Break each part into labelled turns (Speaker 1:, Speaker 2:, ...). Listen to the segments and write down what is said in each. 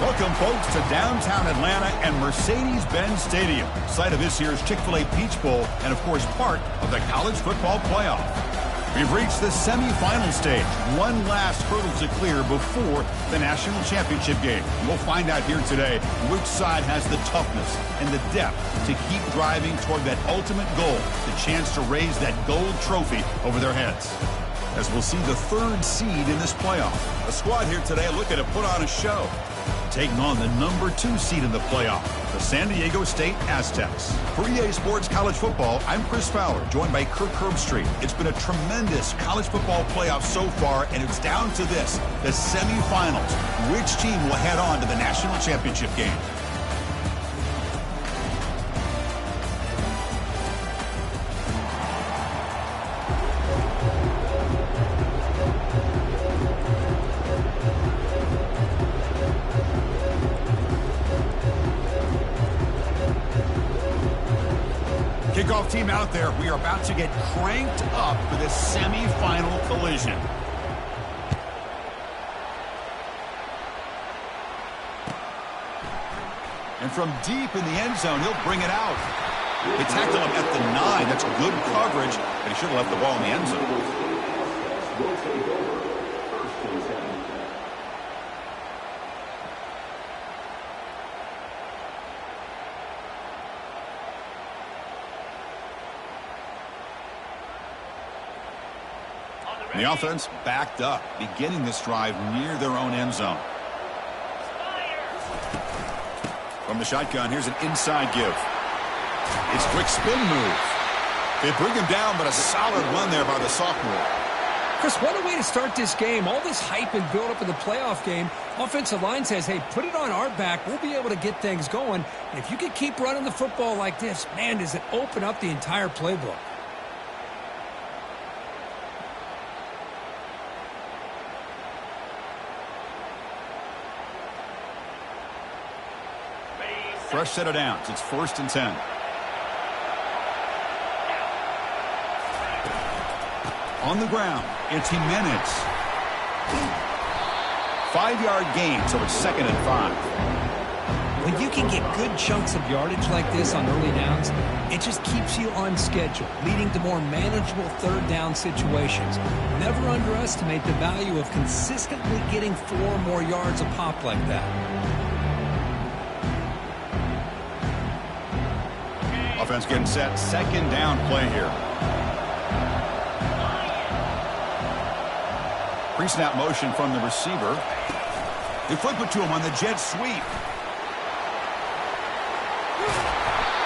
Speaker 1: Welcome, folks, to downtown Atlanta and Mercedes-Benz Stadium, site of this year's Chick-fil-A Peach Bowl and, of course, part of the college football playoff. We've reached the semifinal stage, one last hurdle to clear before the national championship game. We'll find out here today which side has the toughness and the depth to keep driving toward that ultimate goal, the chance to raise that gold trophy over their heads. As we'll see the third seed in this playoff. A squad here today looking to put on a show, taking on the number 2 seed in the playoff, the San Diego State Aztecs. For EA Sports College Football, I'm Chris Fowler, joined by Kirk Herbstreit. It's been a tremendous college football playoff so far, and it's down to this, the semifinals. Which team will head on to the national championship game? Kickoff team out there. We are about to get cranked up for this semifinal collision. And from deep in the end zone, he'll bring it out. They tackle him at the 9. That's good coverage, but he should have left the ball in the end zone. The offense backed up, beginning this drive near their own end zone. From the shotgun, here's an inside give. It's quick spin move. They bring him down, but a solid run there by the sophomore.
Speaker 2: Chris, what a way to start this game. All this hype and build up in the playoff game. Offensive line says, hey, put it on our back. We'll be able to get things going. And if you can keep running the football like this, man, does it open up the entire playbook.
Speaker 1: Fresh set of downs. It's 1st and 10. On the ground, it's Jimenez. 5-yard gain, so it's 2nd and 5.
Speaker 2: When you can get good chunks of yardage like this on early downs, it just keeps you on schedule, leading to more manageable third down situations. Never underestimate the value of consistently getting 4 or more yards a pop like that.
Speaker 1: Offense getting set. 2nd down play here. Pre-snap motion from the receiver. They flip it to him on the jet sweep.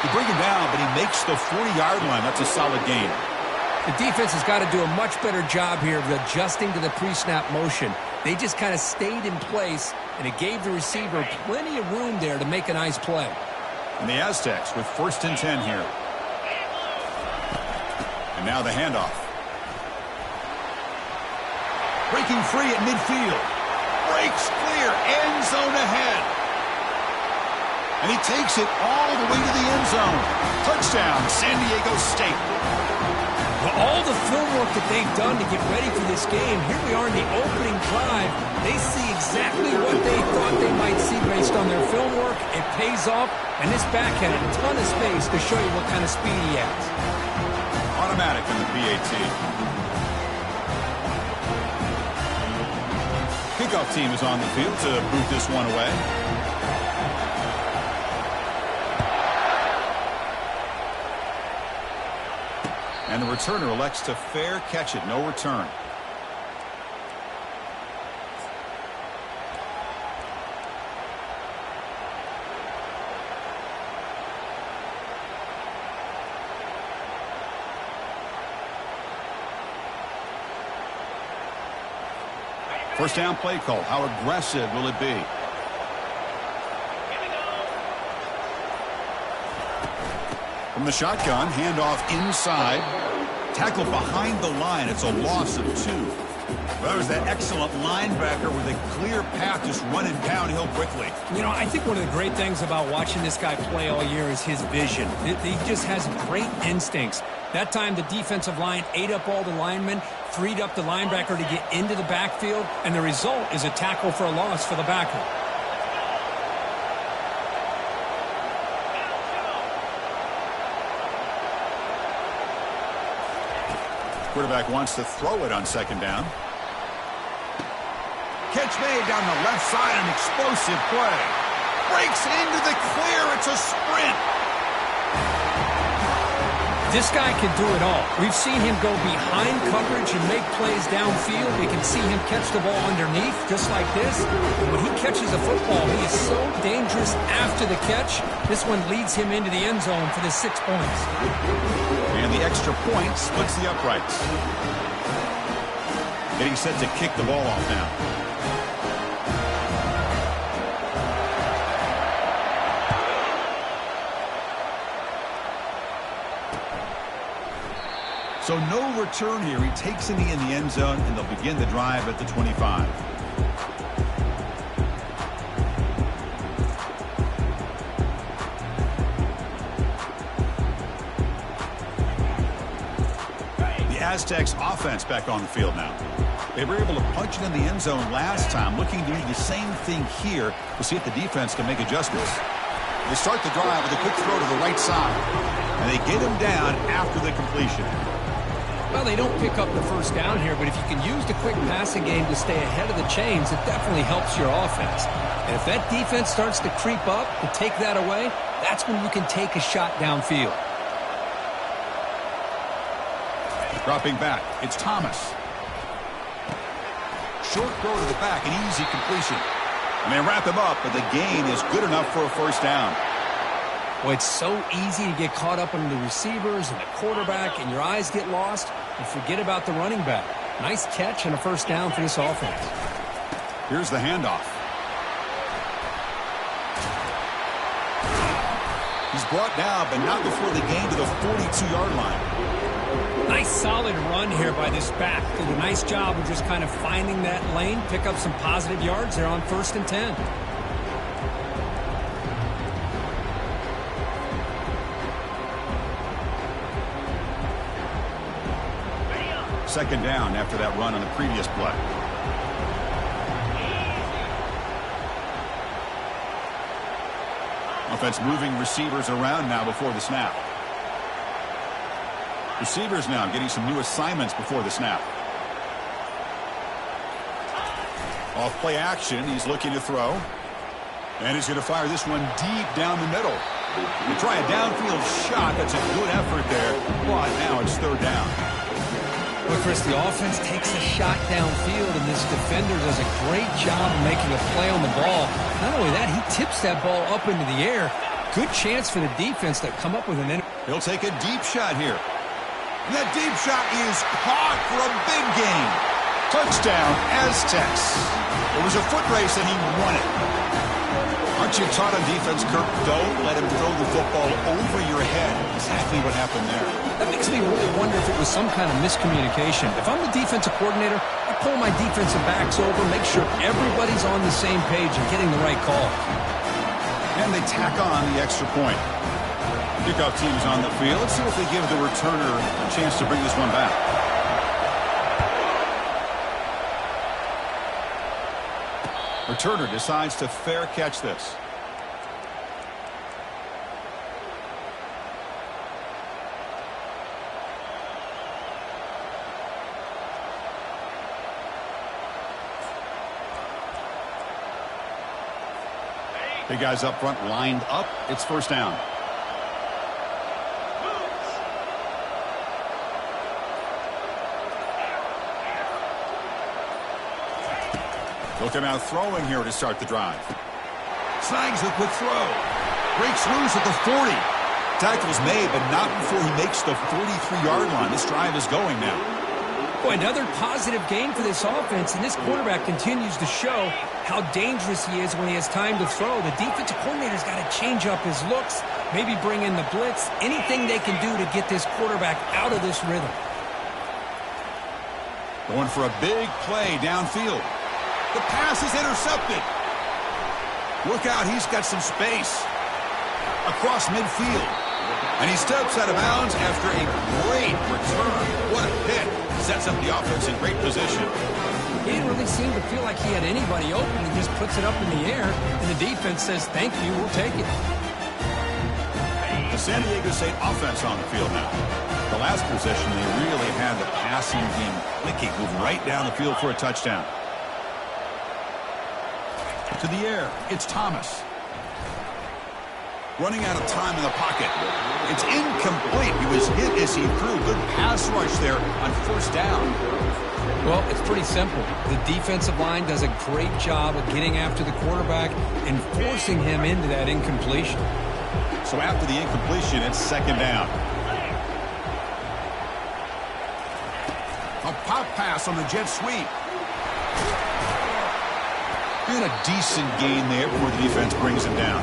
Speaker 1: They bring him down, but he makes the 40-yard line. That's a solid gain.
Speaker 2: The defense has got to do a much better job here of adjusting to the pre-snap motion. They just kind of stayed in place, and it gave the receiver plenty of room there to make a nice play.
Speaker 1: And the Aztecs with 1st and 10 here. And now the handoff. Breaking free at midfield. Breaks clear. End zone ahead. And he takes it all the way to the end zone. Touchdown, San Diego State.
Speaker 2: Well, all the film work that they've done to get ready for this game, here we are in the opening drive. They see exactly what they thought they might see based on their film work. It pays off, and this back had a ton of space to show you what kind of speed he has.
Speaker 1: Automatic in the PAT. Kickoff team is on the field to boot this one away. And the returner elects to fair catch it. No return. First down play call. How aggressive will it be? From the shotgun, handoff inside. Tackle behind the line. It's a loss of 2. Well, that was that excellent linebacker with a clear path just running downhill quickly.
Speaker 2: You know, I think one of the great things about watching this guy play all year is his vision. He just has great instincts. That time, the defensive line ate up all the linemen, freed up the linebacker to get into the backfield, and the result is a tackle for a loss for the backer.
Speaker 1: Quarterback wants to throw it on second down. Catch made down the left side, an explosive play. Breaks into the clear. It's a sprint.
Speaker 2: This guy can do it all. We've seen him go behind coverage and make plays downfield. We can see him catch the ball underneath, just like this. And when he catches a football, he is so dangerous after the catch. This one leads him into the end zone for the 6 points.
Speaker 1: And the extra point splits the uprights. Getting set to kick the ball off now. So no return here. He takes it in the end zone, and they'll begin the drive at the 25. The Aztecs offense back on the field now. They were able to punch it in the end zone last time, looking to do the same thing here to see if the defense can make adjustments. They start the drive with a quick throw to the right side, and they get him down after the completion.
Speaker 2: Well, they don't pick up the first down here, but if you can use the quick passing game to stay ahead of the chains, it definitely helps your offense. And if that defense starts to creep up to take that away, that's when you can take a shot downfield.
Speaker 1: Dropping back, it's Thomas. Short throw to the back, an easy completion. And they wrap him up, but the gain is good enough for a first down.
Speaker 2: Well, it's so easy to get caught up on the receivers and the quarterback, and your eyes get lost. You forget about the running back. Nice catch and a first down for this offense.
Speaker 1: Here's the handoff. He's brought down, but not before the gain to the 42-yard line.
Speaker 2: Nice solid run here by this back. Did a nice job of just kind of finding that lane, pick up some positive yards there on 1st and 10.
Speaker 1: Second down after that run on the previous play. Offense moving receivers around now before the snap. Receivers now getting some new assignments before the snap. Off play action, he's looking to throw. And he's going to fire this one deep down the middle. They try a downfield shot. That's a good effort there. But now it's third down.
Speaker 2: Well, Chris, the offense takes a shot downfield, and this defender does a great job of making a play on the ball. Not only that, he tips that ball up into the air. Good chance for the defense to come up with an...
Speaker 1: He'll take a deep shot here. And that deep shot is caught for a big gain. Touchdown, Aztecs. It was a foot race, and he won it. Aren't you taught on defense, Kirk? Don't let him throw the football over your head. Exactly what happened there.
Speaker 2: That makes me really wonder if it was some kind of miscommunication. If I'm the defensive coordinator, I pull my defensive backs over, make sure everybody's on the same page and getting the right call.
Speaker 1: And they tack on the extra point. Kickoff team's on the field. Let's see if they give the returner a chance to bring this one back. Returner decides to fair catch this. Big guys up front lined up. It's first down. Looking out throwing here to start the drive. Snags the quick throw. Breaks loose at the 40. Tackle's made, but not before he makes the 43-yard line. This drive is going now.
Speaker 2: Boy, another positive game for this offense, and this quarterback continues to show how dangerous he is when he has time to throw. The defensive coordinator's got to change up his looks, maybe bring in the blitz, anything they can do to get this quarterback out of this rhythm.
Speaker 1: Going for a big play downfield. The pass is intercepted. Look out, he's got some space across midfield. And he steps out of bounds after a great return. What a hit. Sets up the offense in great position.
Speaker 2: He didn't really seem to feel like he had anybody open. He just puts it up in the air, and the defense says, thank you, we'll take it.
Speaker 1: The San Diego State offense on the field now. The last possession, they really had the passing game clicking, moved right down the field for a touchdown. To the air, it's Thomas. Running out of time in the pocket. It's incomplete. He was hit as he threw. Good pass rush there on first down.
Speaker 2: Well, it's pretty simple. The defensive line does a great job of getting after the quarterback and forcing him into that incompletion.
Speaker 1: So after the incompletion, it's second down. A pop pass on the jet sweep. And a decent gain there before the defense brings him down.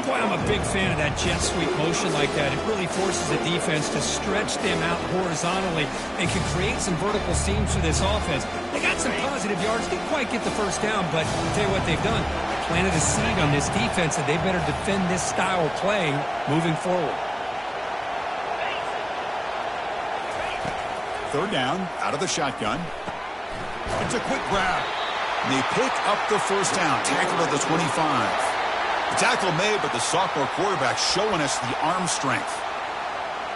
Speaker 2: Boy, I'm a big fan of that jet sweep motion like that. It really forces the defense to stretch them out horizontally and can create some vertical seams for this offense. They got some positive yards. Didn't quite get the first down, but I'll tell you what they've done. Planted a seed on this defense that they better defend this style of playing moving forward.
Speaker 1: Third down, out of the shotgun. It's a quick grab. They pick up the first down, tackled at the 25. The tackle made, but the sophomore quarterback showing us the arm strength.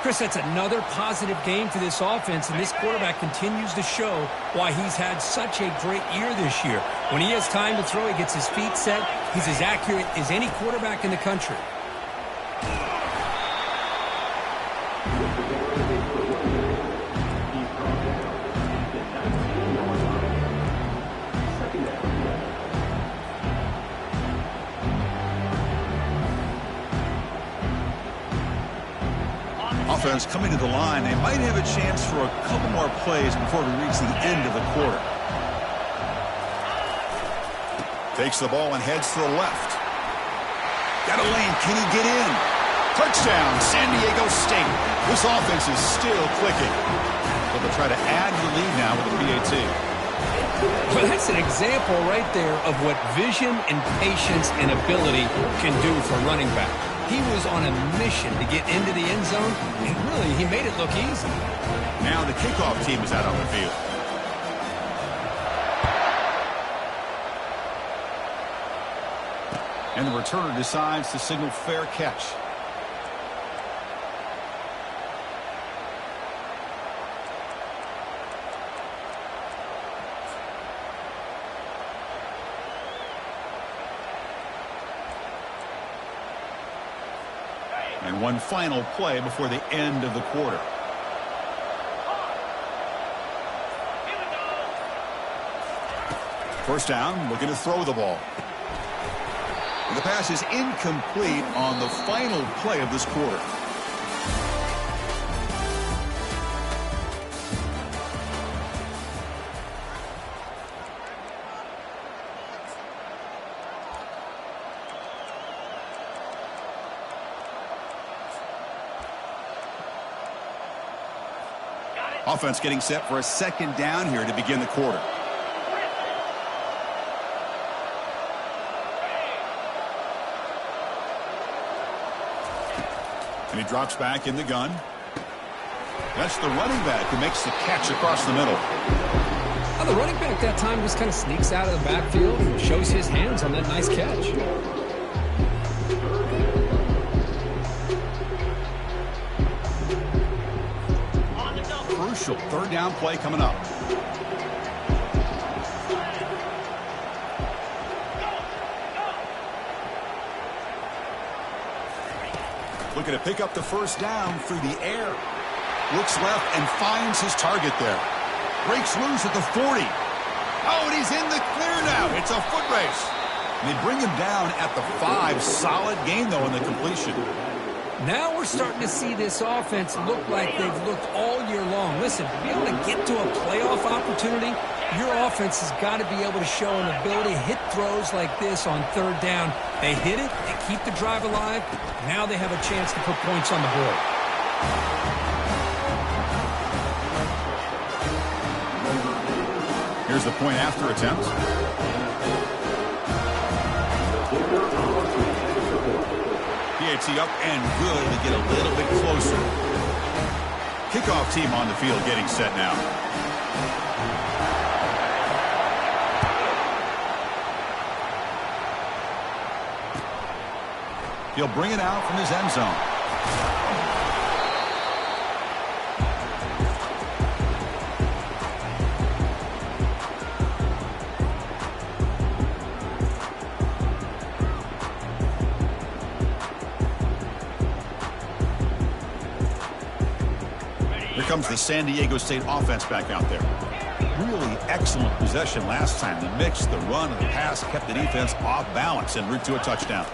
Speaker 2: Chris, that's another positive game for this offense, and this quarterback continues to show why he's had such a great year this year. When he has time to throw, he gets his feet set. He's as accurate as any quarterback in the country.
Speaker 1: Offense coming to the line. They might have a chance for a couple more plays before we reach the end of the quarter. Takes the ball and heads to the left. Got a lane. Can he get in? Touchdown, San Diego State. This offense is still clicking. But they'll try to add to the lead now with a PAT.
Speaker 2: Well, that's an example right there of what vision and patience and ability can do for a running back. He was on a mission to get into the end zone, and really, he made it look easy.
Speaker 1: Now the kickoff team is out on the field. And the returner decides to signal fair catch. And one final play before the end of the quarter. First down, looking to throw the ball. And the pass is incomplete on the final play of this quarter. Offense getting set for a second down here to begin the quarter. And he drops back in the gun. That's the running back who makes the catch across the middle.
Speaker 2: Well, the running back that time just kind of sneaks out of the backfield and shows his hands on that nice catch.
Speaker 1: Crucial third down play coming up. Looking to pick up the first down through the air. Looks left and finds his target there. Breaks loose at the 40. Oh, and he's in the clear now. It's a foot race. And they bring him down at the 5. Solid gain, though, in the completion.
Speaker 2: Now we're starting to see this offense look like they've looked all year long. Listen, to be able to get to a playoff opportunity, your offense has got to be able to show an ability to hit throws like this on third down. They hit it, they keep the drive alive. Now they have a chance to put points on the board.
Speaker 1: Here's the point after attempt. PAT up and good to get a little bit closer. Kickoff team on the field getting set now. He'll bring it out from his end zone. comes the San Diego State offense back out there. Really excellent possession last time. The mix, the run, and the pass kept the defense off balance en route to a touchdown.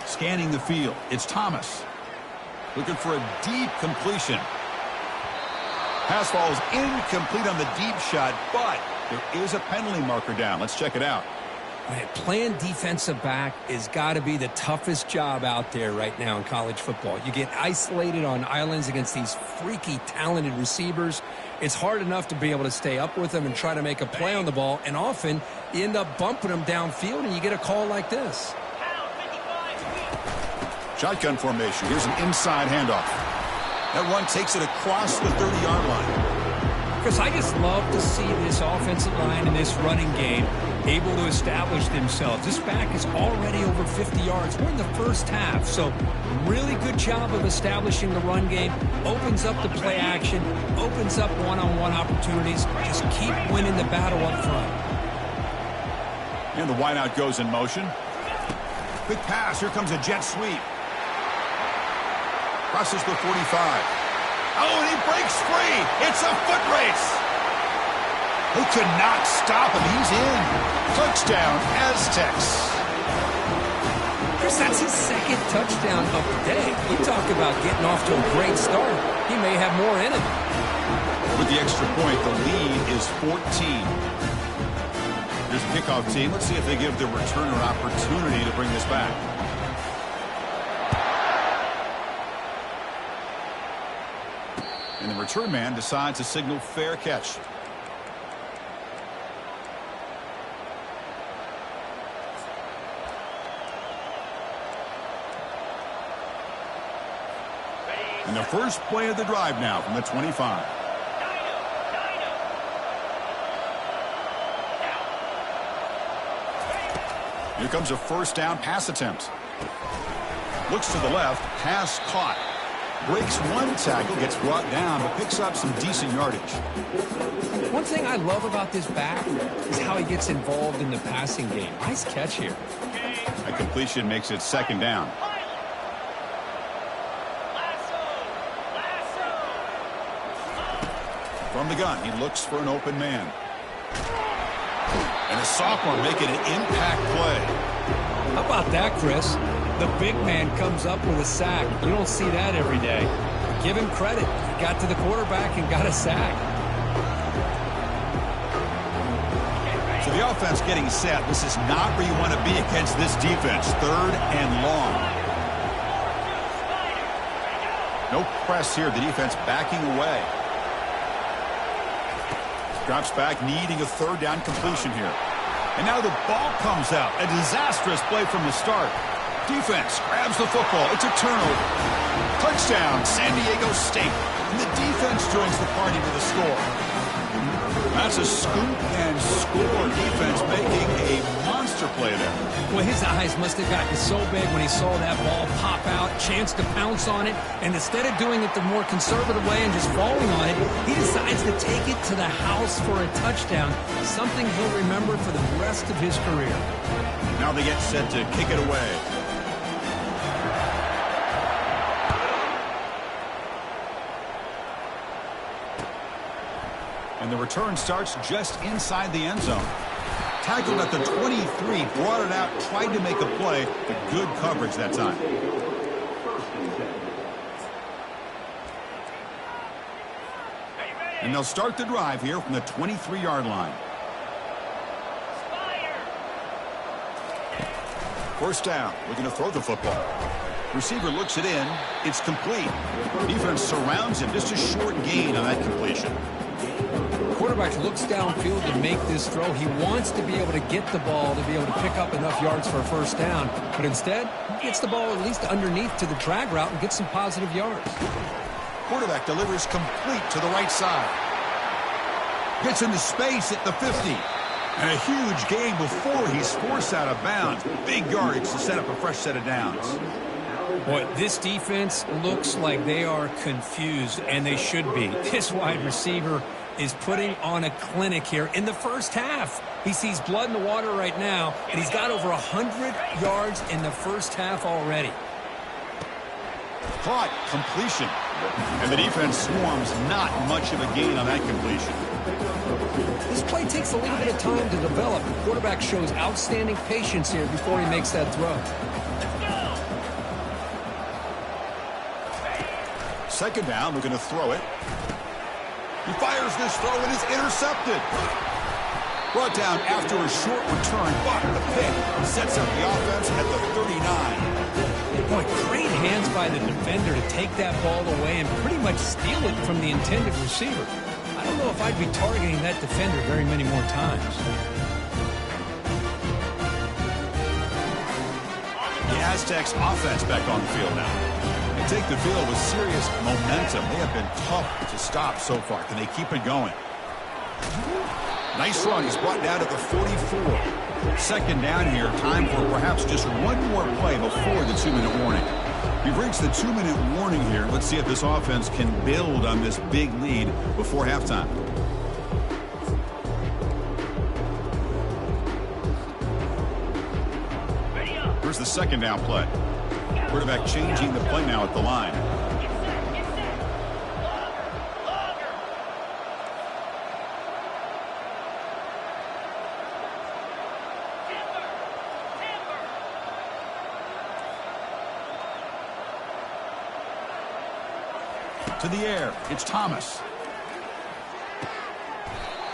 Speaker 1: Scanning the field, it's Thomas. Looking for a deep completion. Pass falls incomplete on the deep shot, but there is a penalty marker down. Let's check it out.
Speaker 2: Man, playing defensive back has got to be the toughest job out there right now in college football. You get isolated on islands against these freaky, talented receivers. It's hard enough to be able to stay up with them and try to make a play on the ball, and often you end up bumping them downfield and you get a call like this.
Speaker 1: Shotgun formation. Here's an inside handoff. That run takes it across the 30-yard line.
Speaker 2: Chris, I just love to see this offensive line and this running game able to establish themselves. This back is already over 50 yards. We're in the first half, so really good job of establishing the run game. Opens up the play action, opens up one-on-one opportunities. Just keep winning the battle up front.
Speaker 1: And the wideout goes in motion. Quick pass. Here comes a jet sweep. Crosses the 45. Oh, and he breaks free. It's a foot race. Who could not stop him? He's in. Touchdown, Aztecs.
Speaker 2: Chris, that's his second touchdown of the day. You talk about getting off to a great start. He may have more in him.
Speaker 1: With the extra point, the lead is 14. Here's a kickoff team. Let's see if they give the returner opportunity to bring this back. And the return man decides to signal fair catch. And the first play of the drive now from the 25. Here comes a first down pass attempt. Looks to the left, pass caught. Breaks one tackle, gets brought down, but picks up some decent yardage.
Speaker 2: One thing I love about this back is how he gets involved in the passing game. Nice catch here.
Speaker 1: A completion makes it second down. From the gun, he looks for an open man. And a sophomore making an impact play.
Speaker 2: How about that, Chris? The big man comes up with a sack. You don't see that every day. Give him credit. He got to the quarterback and got a sack.
Speaker 1: So the offense getting set. This is not where you want to be against this defense. Third and long. No press here. The defense backing away. Drops back, needing a third down completion here. And now the ball comes out. A disastrous play from the start. Defense grabs the football. It's a turnover. Touchdown, San Diego State. And the defense joins the party with a score. That's a scoop and score. Defense making a monster play there.
Speaker 2: Well, his eyes must have gotten so big when he saw that ball pop out, chance to pounce on it, and instead of doing it the more conservative way and just falling on it, he decides to take it to the house for a touchdown, something he'll remember for the rest of his career.
Speaker 1: Now they get set to kick it away. And the return starts just inside the end zone. Tackled at the 23, brought it out, tried to make a play, but good coverage that time. And they'll start the drive here from the 23-yard line. First down, looking to throw the football. Receiver looks it in. It's complete. Defense surrounds him. Just a short gain on that completion.
Speaker 2: Quarterback looks downfield to make this throw. He wants to be able to get the ball to be able to pick up enough yards for a first down. But instead, he gets the ball at least underneath to the drag route and gets some positive yards.
Speaker 1: Quarterback delivers complete to the right side. Gets into space at the 50. And a huge gain before he's forced out of bounds. Big yardage to set up a fresh set of downs.
Speaker 2: Boy, this defense looks like they are confused, and they should be. This wide receiver is putting on a clinic here in the first half. He sees blood in the water right now, and he's got over 100 yards in the first half already.
Speaker 1: Caught, completion. And the defense swarms, not much of a gain on that completion.
Speaker 2: This play takes a little bit of time to develop. The quarterback shows outstanding patience here before he makes that throw.
Speaker 1: Second down, looking to throw it. He fires this throw and is intercepted. Brought down after a short return, but the pick sets up the offense at the 39.
Speaker 2: Boy, great hands by the defender to take that ball away and pretty much steal it from the intended receiver. I don't know if I'd be targeting that defender very many more times.
Speaker 1: The Aztecs offense back on the field now. They take the field with serious momentum. They have been tough to stop so far. Can they keep it going? Nice run. He's brought down to the 44. Second down here. Time for perhaps just one more play before the 2-minute warning. We've reached the 2-minute warning here. Let's see if this offense can build on this big lead before halftime. Here's the second down play. Quarterback changing the play now at the line. To the air, it's Thomas.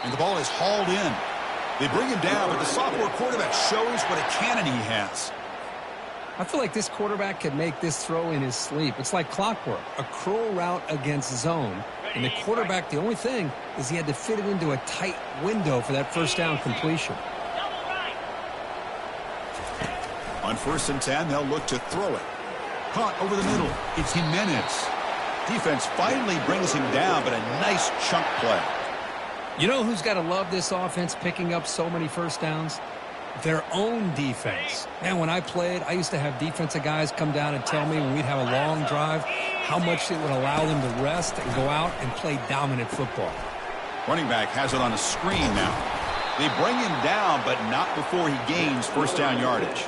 Speaker 1: And the ball is hauled in. They bring him down, but the sophomore quarterback shows what a cannon he has.
Speaker 2: I feel like this quarterback could make this throw in his sleep. It's like clockwork, a curl route against zone. And the quarterback, the only thing is he had to fit it into a tight window for that first down completion.
Speaker 1: On 1st and 10, they'll look to throw it. Caught over the middle. It's Jimenez. Defense finally brings him down, but a nice chunk play.
Speaker 2: You know who's got to love this offense picking up so many first downs? Their own defense. Man, when I played, I used to have defensive guys come down and tell me when we'd have a long drive how much it would allow them to rest and go out and play dominant football.
Speaker 1: Running back has it on a screen now. They bring him down, but not before he gains first down yardage.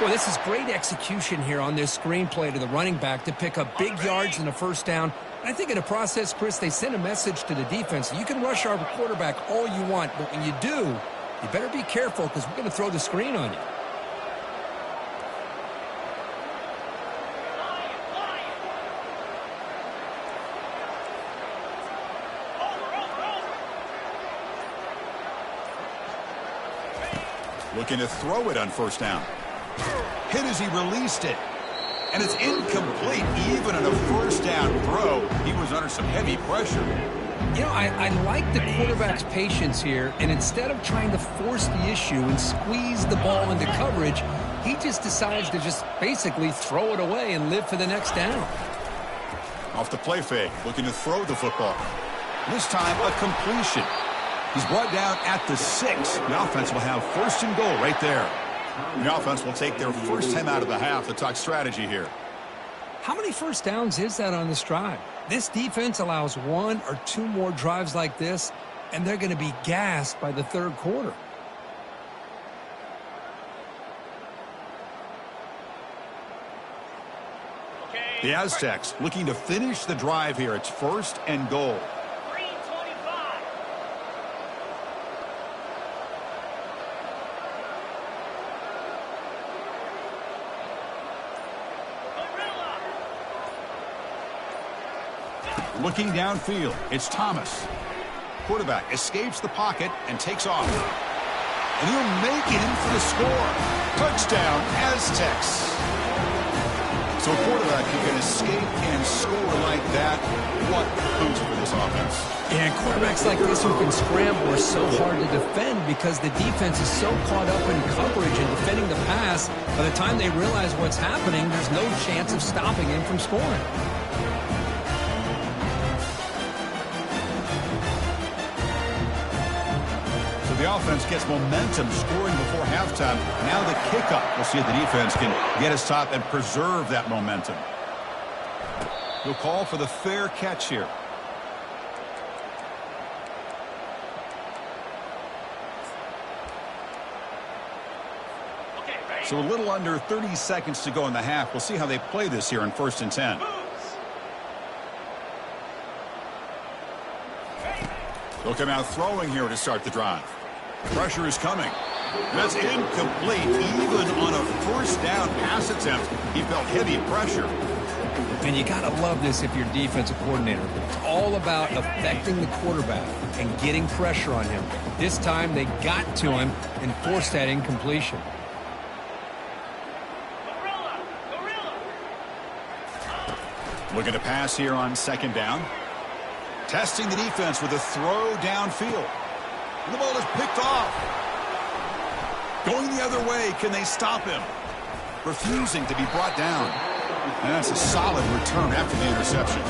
Speaker 2: Boy, this is great execution here on this screen play to the running back to pick up big yards and a first down. I think in the process, Chris, they send a message to the defense. You can rush our quarterback all you want, but when you do, you better be careful because we're going to throw the screen on you.
Speaker 1: Looking to throw it on first down. Hit as he released it. And it's incomplete. Even on a first down throw, he was under some heavy pressure.
Speaker 2: You know, I like the quarterback's patience here, and instead of trying to force the issue and squeeze the ball into coverage, he just decides to just basically throw it away and live for the next down.
Speaker 1: Off the play fake, looking to throw the football. This time, a completion. He's brought down at the 6. The offense will have first and goal right there. The offense will take their first time out of the half to talk strategy here.
Speaker 2: How many first downs is that on this drive? This defense allows 1 or 2 more drives like this, and they're going to be gassed by the third quarter.
Speaker 1: The Aztecs looking to finish the drive here. It's first and goal. Looking downfield, it's Thomas. Quarterback escapes the pocket and takes off. And he'll make it in for the score. Touchdown, Aztecs. So a quarterback who can escape and score like that, what a boost for this offense.
Speaker 2: Yeah, and quarterbacks like this who can scramble are so hard to defend because the defense is so caught up in coverage and defending the pass. By the time they realize what's happening, there's no chance of stopping him from scoring.
Speaker 1: The offense gets momentum scoring before halftime. Now the kickoff. We'll see if the defense can get his top and preserve that momentum. He'll call for the fair catch here. So a little under 30 seconds to go in the half. We'll see how they play this here on 1st and 10. They'll come out throwing here to start the drive. Pressure is coming. That's incomplete. Even on a first down pass attempt, he felt heavy pressure.
Speaker 2: And you got to love this if you're defensive coordinator. It's all about affecting the quarterback and getting pressure on him. This time they got to him and forced that incompletion.
Speaker 1: Looking to pass here on second down. Testing the defense with a throw downfield. And the ball is picked off. Going the other way, can they stop him? Refusing to be brought down. And that's a solid return after the interception.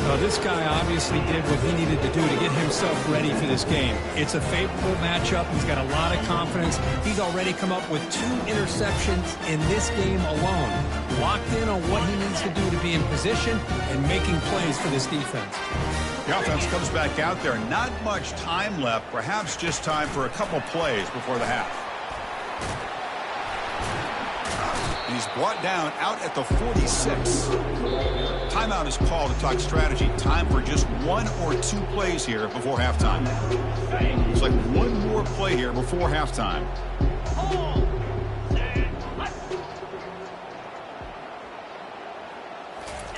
Speaker 2: Well, this guy obviously did what he needed to do to get himself ready for this game. It's a favorable matchup. He's got a lot of confidence. He's already come up with 2 interceptions in this game alone. Locked in on what he needs to do to be in position and making plays for this defense.
Speaker 1: The offense comes back out there. Not much time left. Perhaps just time for a couple plays before the half. And he's brought down out at the 46. Timeout is called to talk strategy. Time for just 1 or 2 plays here before halftime. It's like one more play here before halftime.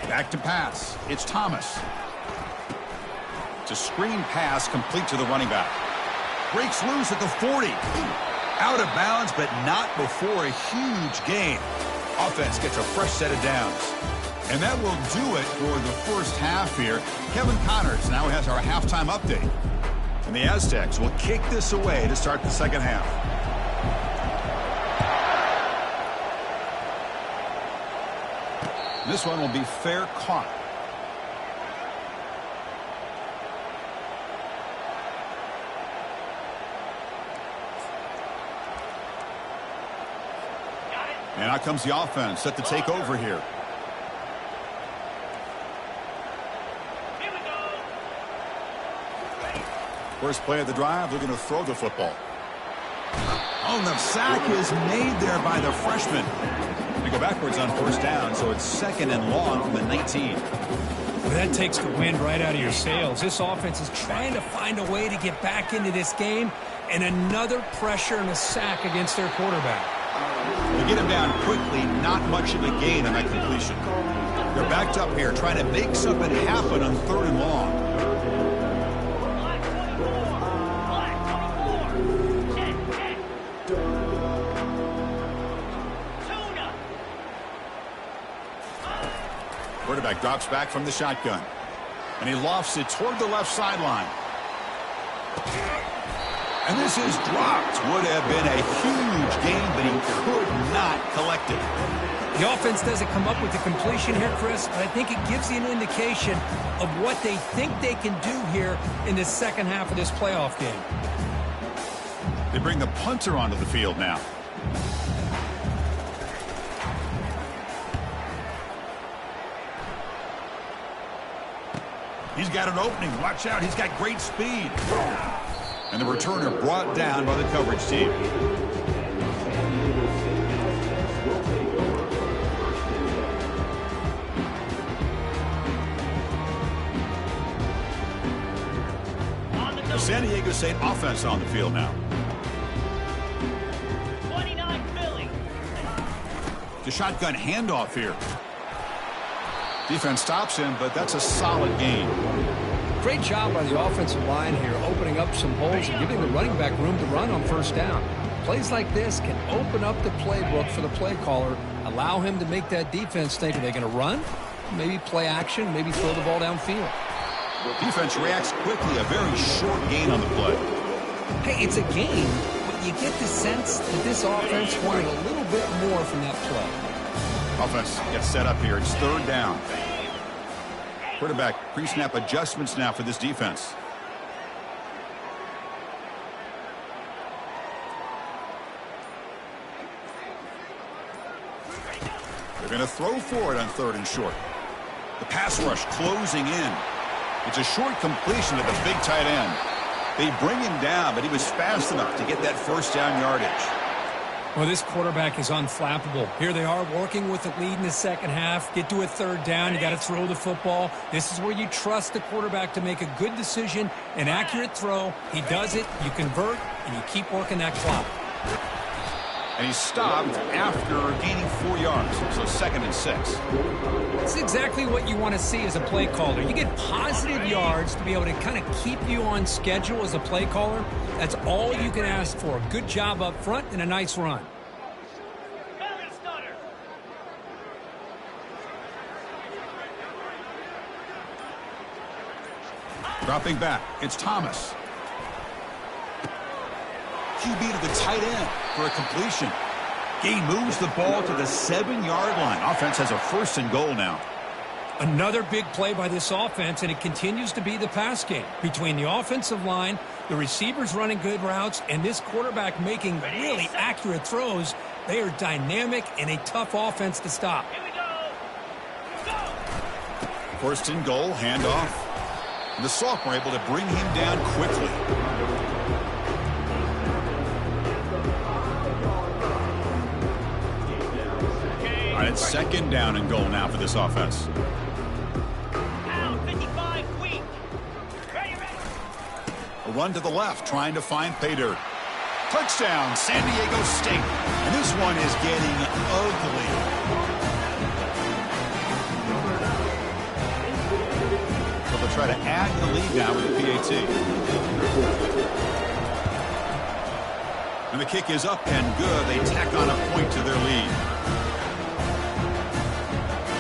Speaker 1: Back to pass. It's Thomas. It's a screen pass complete to the running back. Breaks loose at the 40. Out of bounds, but not before a huge gain. Offense gets a fresh set of downs. And that will do it for the first half here. Kevin Connors now has our halftime update. And the Aztecs will kick this away to start the second half. This one will be fair caught. And out comes the offense set to take over here. First play of the drive, they're going to throw the football. Oh, the sack is made there by the freshman. They go backwards on first down, so it's second and long from the 19.
Speaker 2: Well, that takes the wind right out of your sails. This offense is trying to find a way to get back into this game, and another pressure and a sack against their quarterback.
Speaker 1: They get him down quickly, not much of a gain on that completion. They're backed up here trying to make something happen on third and long. Quarterback drops back from the shotgun. And he lofts it toward the left sideline. And this is dropped. Would have been a huge gain, but he could not collect it.
Speaker 2: The offense doesn't come up with the completion here, Chris, but I think it gives you an indication of what they think they can do here in the second half of this playoff game.
Speaker 1: They bring the punter onto the field now. He's got an opening. Watch out. He's got great speed. And the returner brought down by the coverage team. The San Diego State offense on the field now.
Speaker 3: 29 Philly.
Speaker 1: The shotgun handoff here. Defense stops him, but that's a solid gain.
Speaker 2: Great job by the offensive line here, opening up some holes and giving the running back room to run on first down. Plays like this can open up the playbook for the play caller, allow him to make that defense think, are they going to run? Maybe play action, maybe throw the ball downfield.
Speaker 1: Defense reacts quickly, a very short gain on the play.
Speaker 2: Hey, it's a game, but you get the sense that this offense wanted a little bit more from that play.
Speaker 1: Offense gets set up here. It's third down. Quarterback pre-snap adjustments now for this defense. They're going to throw for it on third and short. The pass rush closing in. It's a short completion to the big tight end. They bring him down, but he was fast enough to get that first down yardage.
Speaker 2: Well, this quarterback is unflappable. Here they are working with the lead in the second half. Get to a third down. You got to throw the football. This is where you trust the quarterback to make a good decision, an accurate throw. He does it, you convert, and you keep working that clock.
Speaker 1: And he's stopped after gaining 4 yards, so 2nd and 6.
Speaker 2: That's exactly what you want to see as a play caller. You get positive yards to be able to kind of keep you on schedule as a play caller. That's all you can ask for. A good job up front and a nice run.
Speaker 1: Dropping back, it's Thomas. QB to the tight end for a completion. He moves the ball to the 7-yard line. Offense has a 1st and goal now.
Speaker 2: Another big play by this offense, and it continues to be the pass game. Between the offensive line, the receivers running good routes, and this quarterback making really accurate throws, they are dynamic and a tough offense to stop.
Speaker 3: Here we go. Go.
Speaker 1: 1st and goal, handoff. And the sophomore able to bring him down quickly. All right, it's 2nd down and goal now for this offense.
Speaker 3: Down 55, weak. Ready.
Speaker 1: A run to the left, trying to find pay dirt. Touchdown, San Diego State. And this one is getting ugly. So they'll try to add to the lead now with the PAT. And the kick is up and good. They tack on a point to their lead.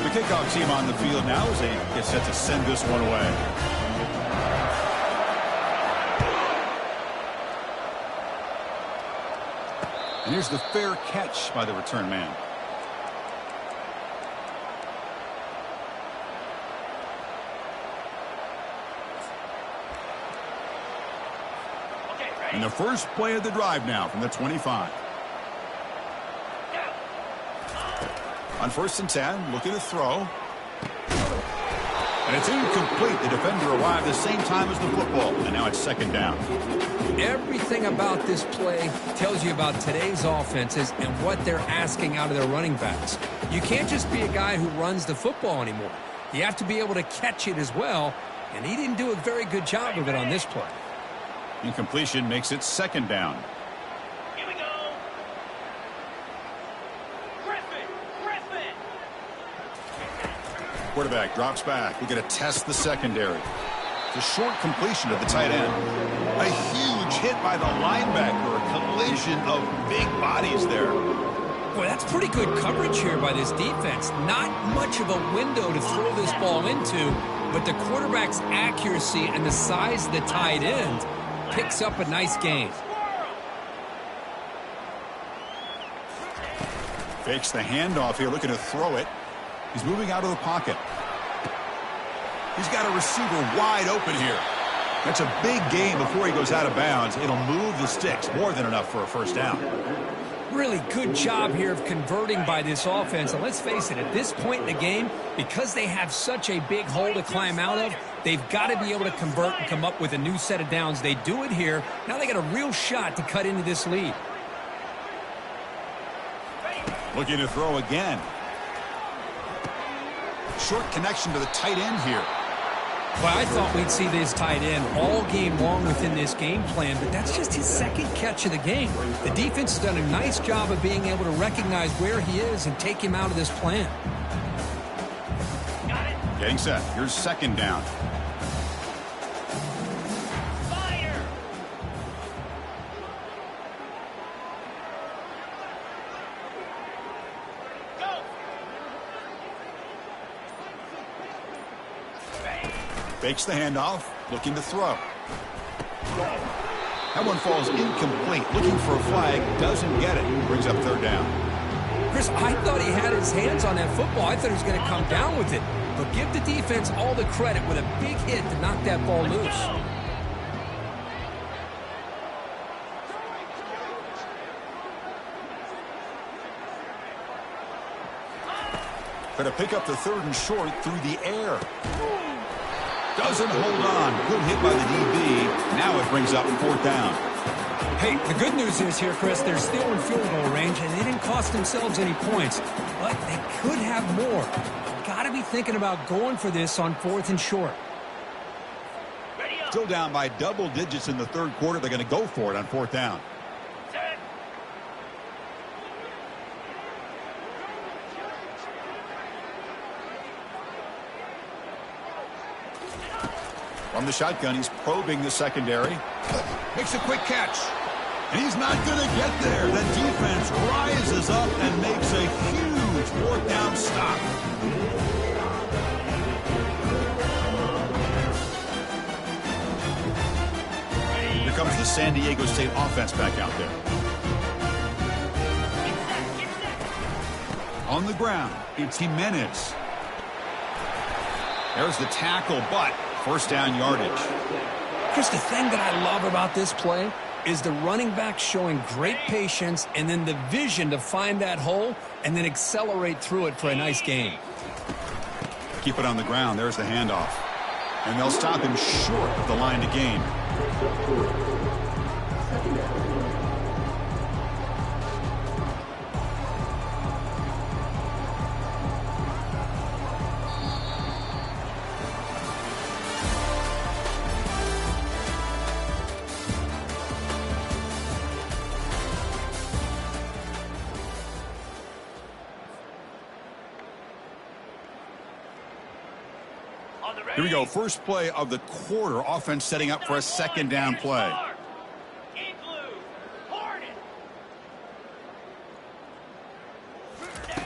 Speaker 1: The kickoff team on the field now as they get set to send this one away. And here's the fair catch by the return man.
Speaker 3: Okay, ready.
Speaker 1: And the first play of the drive now from the 25. On 1st and 10, looking to throw. And it's incomplete. The defender arrived the same time as the football. And now it's 2nd down.
Speaker 2: Everything about this play tells you about today's offenses and what they're asking out of their running backs. You can't just be a guy who runs the football anymore. You have to be able to catch it as well, and he didn't do a very good job of it on this play.
Speaker 1: Incompletion makes it 2nd down.
Speaker 3: Here we go. Griffin.
Speaker 1: Quarterback drops back. We're going to test the secondary. It's a short completion to the tight end. A huge hit by the linebacker. A collision of big bodies there.
Speaker 2: Boy, that's pretty good coverage here by this defense. Not much of a window to throw this ball into, but the quarterback's accuracy and the size of the tight end picks up a nice gain.
Speaker 1: Fakes the handoff here, looking to throw it. He's moving out of the pocket. He's got a receiver wide open here. That's a big gain before he goes out of bounds. It'll move the sticks, more than enough for a 1st down.
Speaker 2: Really good job here of converting by this offense. And let's face it, at this point in the game, because they have such a big hole to climb out of, they've got to be able to convert and come up with a new set of downs. They do it here. Now they got a real shot to cut into this lead.
Speaker 1: Looking to throw again. Short connection to the tight end here.
Speaker 2: Well, I thought we'd see this tight end all game long within this game plan, but that's just his 2nd catch of the game. The defense has done a nice job of being able to recognize where he is and take him out of this plan.
Speaker 3: Got it.
Speaker 1: Getting set. Here's 2nd down.
Speaker 3: Fire. Go.
Speaker 1: Fakes the handoff, looking to throw. That one falls incomplete. Looking for a flag, doesn't get it. Brings up 3rd down.
Speaker 2: Chris, I thought he had his hands on that football. I thought he was going to come down with it. But give the defense all the credit with a big hit to knock that ball loose.
Speaker 1: Going to pick up the 3rd and short through the air. Doesn't hold on. Good hit by the DB. Now it brings up 4th down.
Speaker 2: Hey, the good news is here, Chris, they're still in field goal range, and they didn't cost themselves any points. But they could have more. Got to be thinking about going for this on 4th and short.
Speaker 1: Still down by double digits in the third quarter. They're going to go for it on 4th down.
Speaker 3: Set.
Speaker 1: From the shotgun, he's probing the secondary. Makes a quick catch. And he's not going to get there. The defense rises up and makes a huge 4th down stop. Here comes the San Diego State offense back out there. On the ground, it's Jimenez. There's the tackle, but first down yardage.
Speaker 2: Chris, the thing that I love about this play is the running back showing great patience and then the vision to find that hole and then accelerate through it for a nice gain.
Speaker 1: Keep it on the ground. There's the handoff. And they'll stop him short of the line to gain. Here we go. First play of the quarter. Offense setting up for a second down play.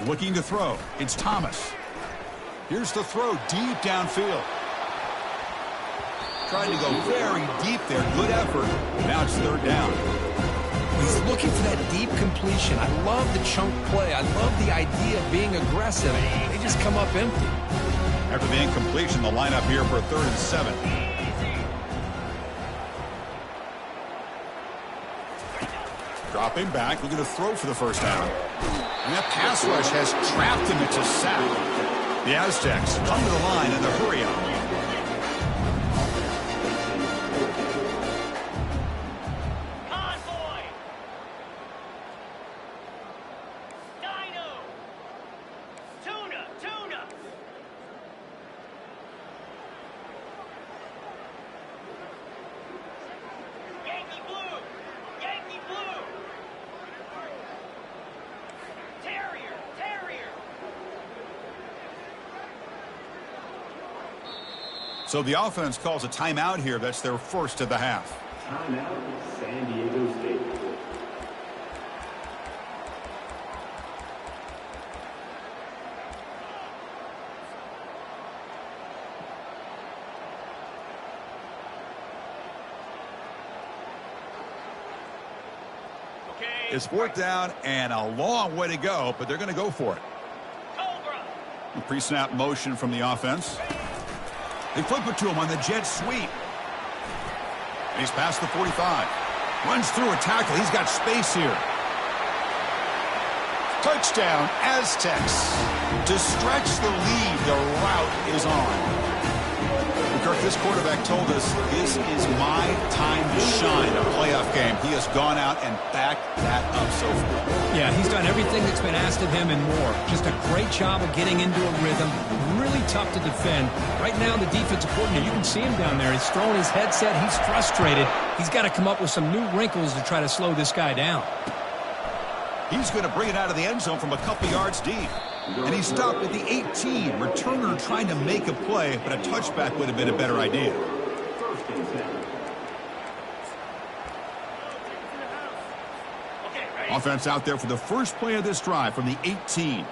Speaker 1: Looking to throw. It's Thomas. Here's the throw deep downfield. Trying to go very deep there. Good effort. Now it's 3rd down.
Speaker 2: He's looking for that deep completion. I love the chunk play. I love the idea of being aggressive. They just come up empty.
Speaker 1: After the incompletion, the lineup here for a 3rd and 7. Dropping back, looking to throw for the first down. And that pass rush has trapped him. It's a sack. The Aztecs come to the line in the hurry-up. So the offense calls a timeout here. That's their first of the half.
Speaker 4: Timeout, San Diego State.
Speaker 1: It's 4th down and a long way to go, but they're going to go for it. The pre-snap motion from the offense. They flip it to him on the jet sweep. And he's past the 45. Runs through a tackle. He's got space here. Touchdown, Aztecs. To stretch the lead, the route is on. Kirk, this quarterback told us this is my time to shine, a playoff game. He has gone out and backed that up so far.
Speaker 2: Yeah, he's done everything that's been asked of him and more. Just a great job of getting into a rhythm. Really tough to defend. Right now, the defensive coordinator, you can see him down there. He's throwing his headset. He's frustrated. He's got to come up with some new wrinkles to try to slow this guy down.
Speaker 1: He's going to bring it out of the end zone from a couple yards deep. And he stopped at the 18. Returner trying to make a play, but a touchback would have been a better idea. Offense out there for the first play of this drive from the 18.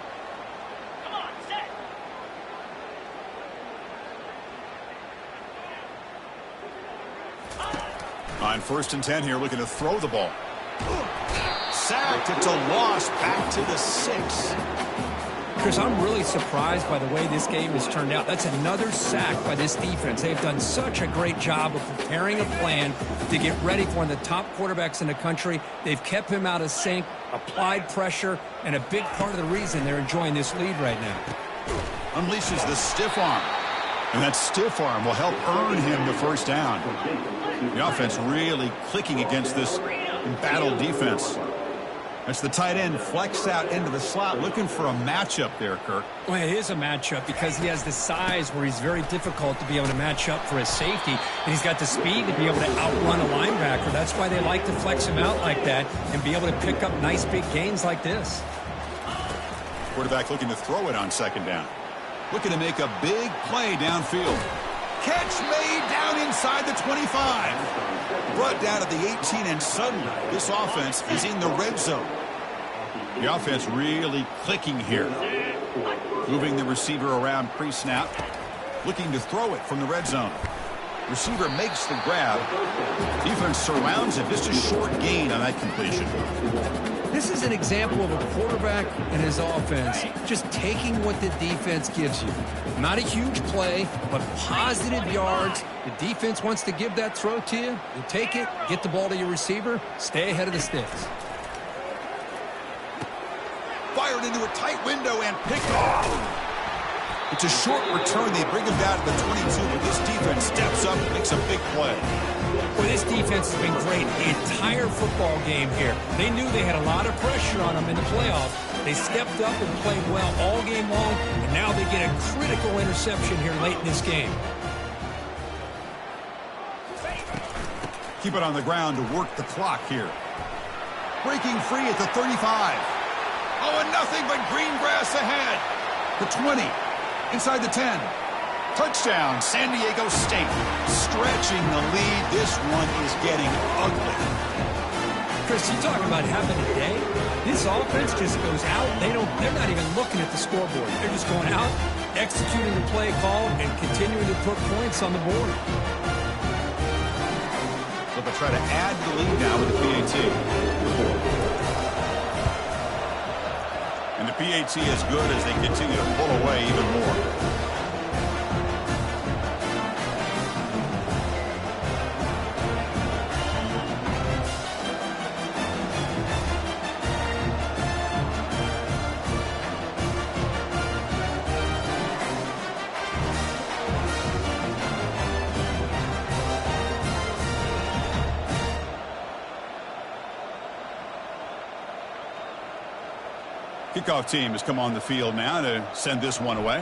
Speaker 1: On 1st and 10 here, looking to throw the ball. Sacked. It's a loss back to the 6.
Speaker 2: Chris, I'm really surprised by the way this game has turned out. That's another sack by this defense. They've done such a great job of preparing a plan to get ready for one of the top quarterbacks in the country. They've kept him out of sync, applied pressure, and a big part of the reason they're enjoying this lead right now.
Speaker 1: Unleashes the stiff arm. And that stiff arm will help earn him the first down. The offense really clicking against this Embattled defense. That's the tight end flexed out into the slot, looking for a matchup there, Kirk.
Speaker 2: Well, it is a matchup because he has the size where he's very difficult to be able to match up for his safety, and he's got the speed to be able to outrun a linebacker. That's why they like to flex him out like that and be able to pick up nice big gains like this.
Speaker 1: Quarterback looking to throw it on second down. Looking to make a big play downfield. Catch made down inside the 25. Brought down at the 18, and suddenly this offense is in the red zone. The offense really clicking here. Moving the receiver around pre-snap. Looking to throw it from the red zone. Receiver makes the grab. Defense surrounds it. Just a short gain on that completion.
Speaker 2: This is an example of a quarterback and his offense just taking what the defense gives you. Not a huge play, but positive yards. The defense wants to give that throw to you. You take it, get the ball to your receiver, stay ahead of the sticks.
Speaker 1: Fired into a tight window and picked off. It's a short return. They bring him down to the 22, but this defense steps up and makes a big play.
Speaker 2: Well, this defense has been great the entire football game here. They knew they had a lot of pressure on them in the playoffs. They stepped up and played well all game long, and now they get a critical interception here late in this game.
Speaker 1: Keep it on the ground to work the clock here. Breaking free at the 35. Oh, and nothing but green grass ahead. The 20. Inside the 10. Touchdown, San Diego State. Stretching the lead. This one is getting ugly.
Speaker 2: Chris, you talking about having a day? This offense just goes out. They're not even looking at the scoreboard. They're just going out, executing the play call, and continuing to put points on the board.
Speaker 1: So they'll try to add the lead now with the PAT. And the PAT is good as they continue to pull away even more. Kickoff team has come on the field now to send this one away.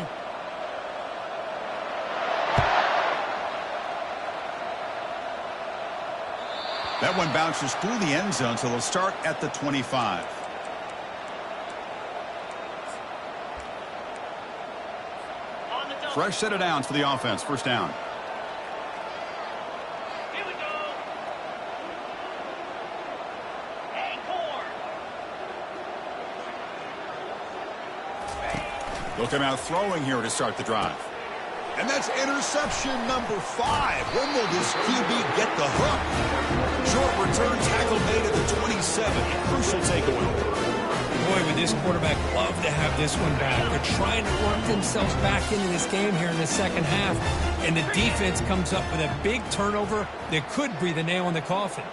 Speaker 1: That one bounces through the end zone, so they'll start at the 25. Fresh set of downs for the offense. First down.
Speaker 3: Here we go. Acorn.
Speaker 1: They'll come out throwing here to start the drive. And that's interception number 5. When will this QB get the hook? Short return tackle made at the 27. A crucial takeaway.
Speaker 2: Boy, would this quarterback love to have this one back. They're trying to work themselves back into this game here in the second half. And the defense comes up with a big turnover that could breathe a nail in the coffin.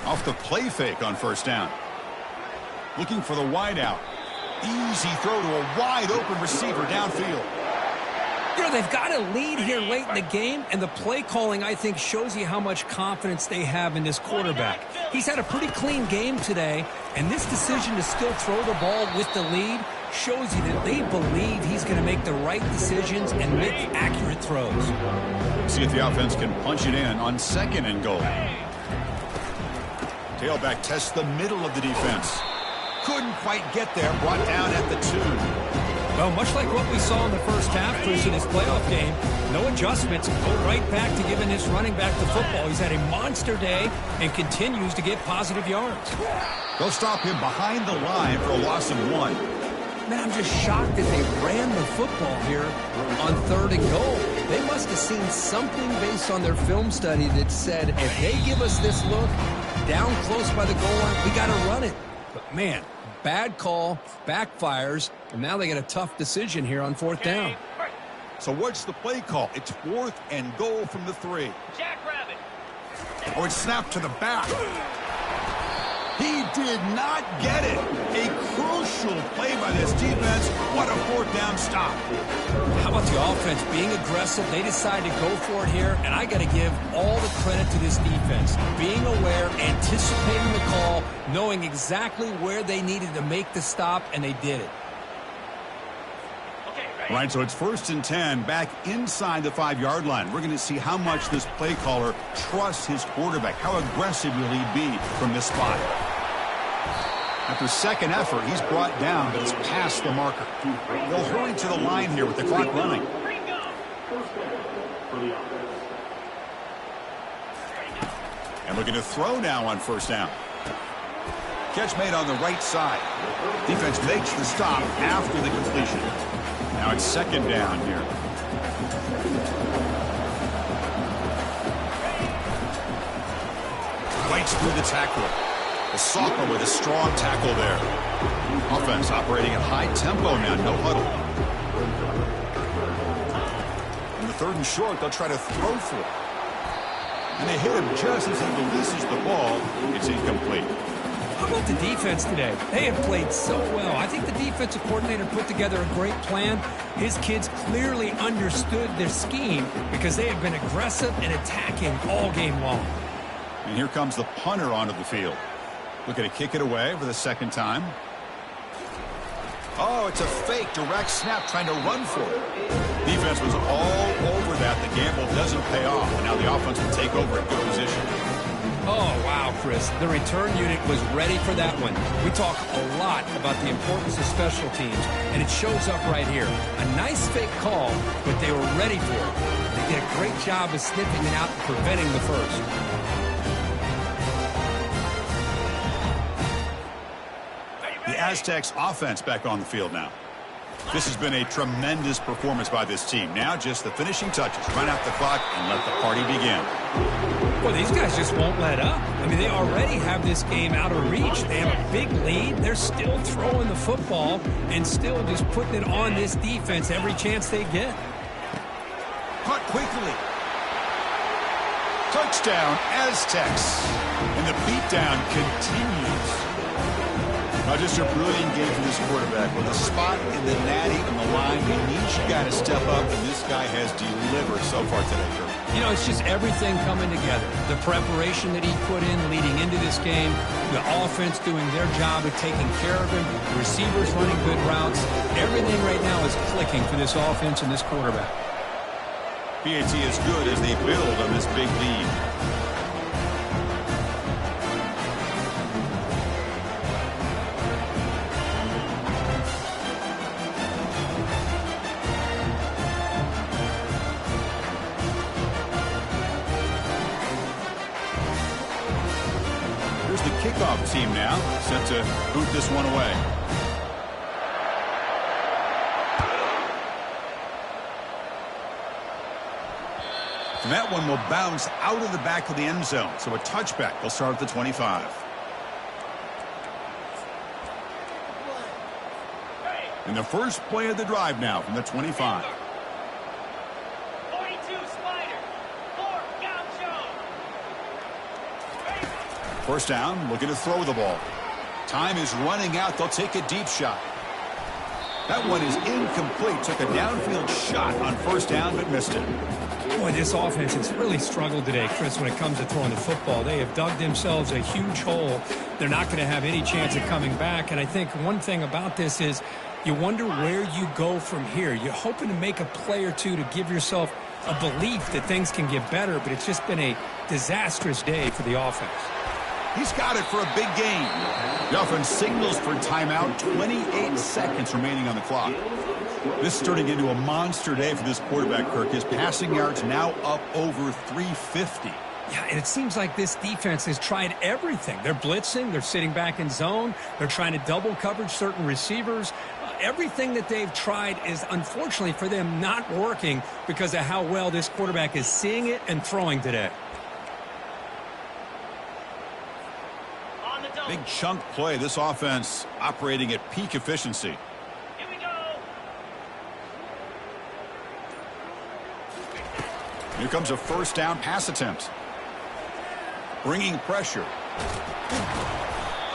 Speaker 1: Off the play fake on first down. Looking for the wide out. Easy throw to a wide open receiver downfield.
Speaker 2: You know, they've got a lead here late in the game, and the play calling, I think, shows you how much confidence they have in this quarterback. He's had a pretty clean game today, and this decision to still throw the ball with the lead shows you that they believe he's going to make the right decisions and make accurate throws.
Speaker 1: See if the offense can punch it in on second and goal. Tailback tests the middle of the defense. Couldn't quite get there, brought down at the 2.
Speaker 2: Well, much like what we saw in the first half, Bruce, in this playoff game, no adjustments, go right back to giving this running back the football. He's had a monster day and continues to get positive yards.
Speaker 1: They'll stop him behind the line for a loss of 1.
Speaker 2: Man, I'm just shocked that they ran the football here on third and goal. They must have seen something based on their film study that said, if they give us this look down close by the goal line, we got to run it. But, man, bad call, backfires, and now they get a tough decision here on fourth down.
Speaker 1: So what's the play call? It's 4th and goal from the 3.
Speaker 3: Jackrabbit.
Speaker 1: Oh, it's snapped to the back. He did not get it. A crucial play by this defense. What a fourth down stop.
Speaker 2: How about the offense being aggressive? They decided to go for it here, and I got to give all the credit to this defense. Being aware, anticipating the call, knowing exactly where they needed to make the stop, and they did it.
Speaker 1: Right, so it's 1st and 10 back inside the 5-yard line. We're going to see how much this play caller trusts his quarterback. How aggressive will he be from this spot? After second effort, he's brought down, but it's past the marker. They'll hurry to the line here with the clock running. And looking to throw now on 1st down. Catch made on the right side. Defense makes the stop after the completion. Now it's 2nd down here. Fights through the tackle. The sophomore with a strong tackle there. Offense operating at high tempo now, no huddle. In the 3rd and short, they'll try to throw for it. And they hit him just as he releases the ball. It's incomplete.
Speaker 2: How about the defense today? They have played so well. I think the defensive coordinator put together a great plan. His kids clearly understood their scheme because they have been aggressive and attacking all game long.
Speaker 1: And here comes the punter onto the field. Looking to kick it away for the 2nd time. Oh, it's a fake direct snap trying to run for it. Defense was all over that. The gamble doesn't pay off. And now the offense will take over in good position.
Speaker 2: Oh, wow, Chris. The return unit was ready for that one. We talk a lot about the importance of special teams, and it shows up right here. A nice fake call, but they were ready for it. They did a great job of sniffing it out and preventing the first.
Speaker 1: The Aztecs offense back on the field now. This has been a tremendous performance by this team. Now just the finishing touches. Run out the clock and let the party begin.
Speaker 2: Well, these guys just won't let up. I mean, they already have this game out of reach. They have a big lead. They're still throwing the football and still just putting it on this defense every chance they get.
Speaker 1: Caught quickly. Touchdown, Aztecs. And the beatdown continues. Now just a brilliant game for this quarterback. With a spot in the natty on the line, he needs you got to step up, and this guy has delivered so far today, Kirk.
Speaker 2: You know, it's just everything coming together. The preparation that he put in leading into this game, the offense doing their job of taking care of him, the receivers running good routes. Everything right now is clicking for this offense and this quarterback.
Speaker 1: PAT is good as they build on this big lead. Kickoff team now set to boot this one away. And that one will bounce out of the back of the end zone. So a touchback. They'll start at the 25. And the first play of the drive now from the 25.
Speaker 3: 42 Spider. 4 Gaucho.
Speaker 1: 1st down, looking to throw the ball. Time is running out. They'll take a deep shot. That one is incomplete. Took a downfield shot on 1st down, but missed it.
Speaker 2: Boy, this offense has really struggled today, Chris, when it comes to throwing the football. They have dug themselves a huge hole. They're not going to have any chance of coming back. And I think one thing about this is you wonder where you go from here. You're hoping to make a play or two to give yourself a belief that things can get better, but it's just been a disastrous day for the offense.
Speaker 1: He's got it for a big gain. The offense signals for timeout. 28 seconds remaining on the clock. This is turning into a monster day for this quarterback, Kirk. His passing yards now up over 350.
Speaker 2: Yeah, and it seems like this defense has tried everything. They're blitzing. They're sitting back in zone. They're trying to double coverage certain receivers. Everything that they've tried is, unfortunately for them, not working because of how well this quarterback is seeing it and throwing today.
Speaker 1: Big chunk play. This offense operating at peak efficiency.
Speaker 3: Here we go.
Speaker 1: Here comes a 1st down pass attempt. Bringing pressure.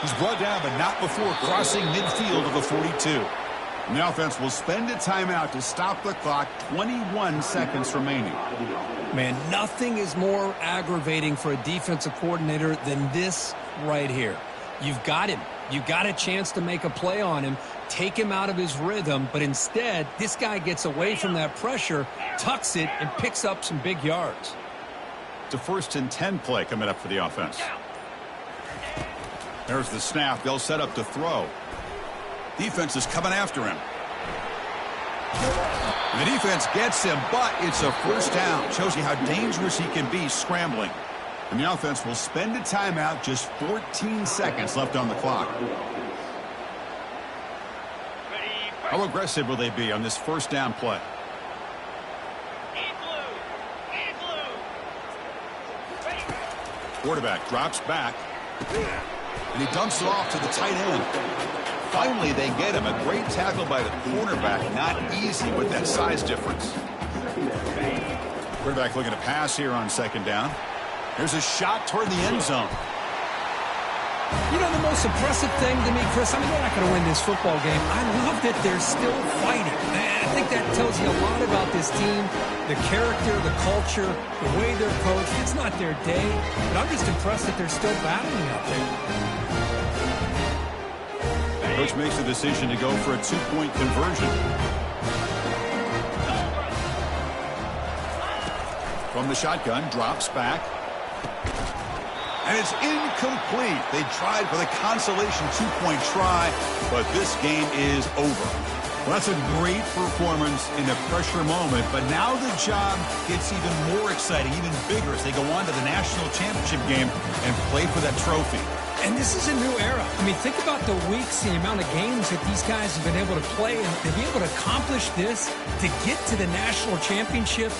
Speaker 1: He's brought down, but not before crossing midfield of the 42. And the offense will spend a timeout to stop the clock. 21 seconds remaining.
Speaker 2: Man, nothing is more aggravating for a defensive coordinator than this right here. You've got him. You got a chance to make a play on him, take him out of his rhythm, but instead, this guy gets away from that pressure, tucks it, and picks up some big yards.
Speaker 1: It's a 1st and 10 play coming up for the offense. There's the snap. They'll set up to throw. Defense is coming after him. The defense gets him, but it's a 1st down. Shows you how dangerous he can be scrambling. And the offense will spend a timeout, just 14 seconds left on the clock. How aggressive will they be on this 1st down play? Quarterback drops back, and he dumps it off to the tight end. Finally, they get him. A great tackle by the cornerback. Not easy with that size difference. Quarterback looking to pass here on 2nd down. There's a shot toward the end zone.
Speaker 2: You know, the most impressive thing to me, Chris, I mean, they're not going to win this football game. I love that they're still fighting. And I think that tells you a lot about this team, the character, the culture, the way they're coached. It's not their day, but I'm just impressed that they're still battling out there.
Speaker 1: Coach makes the decision to go for a 2-point conversion. From the shotgun, drops back. And it's incomplete. They tried for the consolation 2-point try, but this game is over. Well, that's a great performance in a pressure moment, but now the job gets even more exciting, even bigger as they go on to the national championship game and play for that trophy.
Speaker 2: And this is a new era. I mean, think about the weeks, the amount of games that these guys have been able to play, and to be able to accomplish this, to get to the national championship,